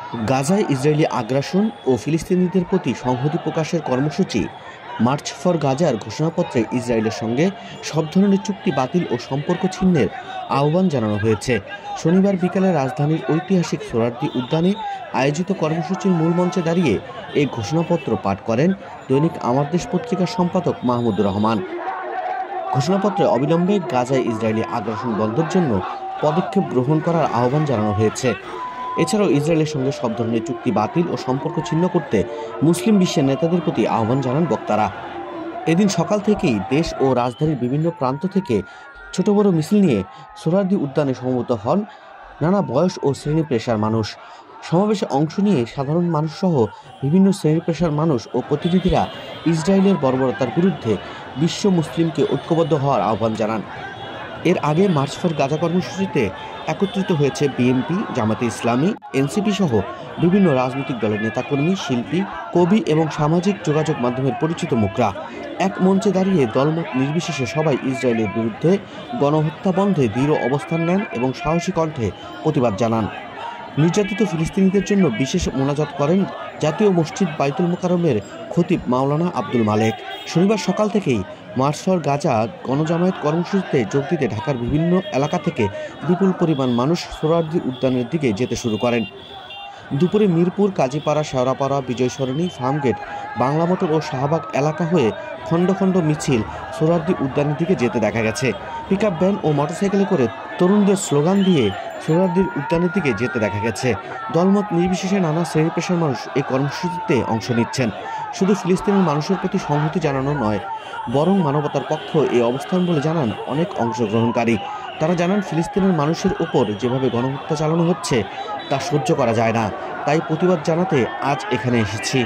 গাজায় ইসরায়েলি আগ্রাসন ও ফিলিস্তিনিদের প্রতি সংহতি প্রকাশের কর্মসূচি মার্চ ফর গাজার ঘোষণাপত্রে ইসরায়েলের সঙ্গে সব ধরনের চুক্তি বাতিল ও সম্পর্ক ছিন্নের আহ্বান জানানো হয়েছে। শনিবার বিকালে রাজধানীর ঐতিহাসিক সোহরাওয়ার্দী উদ্যানে আয়োজিত কর্মসূচির মূল মঞ্চে দাঁড়িয়ে এই ঘোষণাপত্র পাঠ করেন দৈনিক আমার দেশ পত্রিকার সম্পাদক মাহমুদুর রহমান। ঘোষণাপত্রে অবিলম্বে গাজায় ইসরায়েলি আগ্রাসন বন্ধের জন্য পদক্ষেপ গ্রহণ করার আহ্বান জানানো হয়েছে। এছাড়াও ইসরায়েলের সঙ্গে সব ধরনের চুক্তি বাতিল ও সম্পর্ক ছিন্ন করতে মুসলিম বিশ্বের নেতাদের প্রতি আহ্বান জানান বক্তারা। এদিন সকাল থেকেই দেশ ও রাজধানীর বিভিন্ন প্রান্ত থেকে ছোট বড় মিছিল নিয়ে সোহরাওয়ার্দী উদ্যানে সমবেত হন নানা বয়স ও শ্রেণী পেশার মানুষ। সমাবেশে অংশ নিয়ে সাধারণ মানুষসহ বিভিন্ন শ্রেণী পেশার মানুষ ও প্রতিনিধিরা ইসরায়েলের বর্বরতার বিরুদ্ধে বিশ্ব মুসলিমকে ঐক্যবদ্ধ হওয়ার আহ্বান জানান। এর আগে মার্চ ফর গাজা কর্মসূচিতে একত্রিত হয়েছে বিএনপি, জামাতে ইসলামী, এনসিপি সহ বিভিন্ন রাজনৈতিক দলের নেতাকর্মী, শিল্পী, কবি এবং সামাজিক যোগাযোগ মাধ্যমের পরিচিত মুখরা। এক মঞ্চে দাঁড়িয়ে দলমত নির্বিশেষে সবাই ইসরায়েলের বিরুদ্ধে গণহত্যা বন্ধে দৃঢ় অবস্থান নেন এবং সাহসী কণ্ঠে প্রতিবাদ জানান। নির্যাতিত ফিলিস্তিনিদের জন্য বিশেষ মোনাজাত করেন জাতীয় মসজিদ বাইতুল মোকাররমের খতিব মাওলানা আব্দুল মালেক। শনিবার সকাল থেকেই মার্চ ফর গাজা গণজামায়াত কর্মসূচিতে যোগ দিতে ঢাকার বিভিন্ন এলাকা থেকে বিপুল পরিমাণ মানুষ সোহরাওয়ার্দী উদ্যানের দিকে যেতে শুরু করেন। দুপুরে মিরপুর, কাজীপাড়া, শেওড়াপাড়া, বিজয় সরণি, ফার্মগেট, বাংলা মোটর ও শাহবাগ এলাকা হয়ে খণ্ড খণ্ড মিছিল সোহরাওয়ার্দী উদ্যানের দিকে যেতে দেখা গেছে। পিকআপ ভ্যান ও মোটরসাইকেলে করে তরুণদের স্লোগান দিয়ে সোহরাওয়ার্দী উদ্যানের দিকে যেতে দেখা গেছে। দলমত নির্বিশেষে নানা শ্রেণী পেশার মানুষ এই কর্মসূচিতে অংশ নিচ্ছেন। শুধু ফিলিস্তিনের মানুষের প্রতি সংহতি জানানো নয়, বরং মানবতার পক্ষ এই অবস্থান বলে জানান অনেক অংশগ্রহণকারী। তারা জানান, ফিলিস্তিনের মানুষের ওপর যেভাবে গণহত্যা চালানো হচ্ছে তা সহ্য করা যায় না, তাই প্রতিবাদ জানাতে আজ এখানে এসেছি।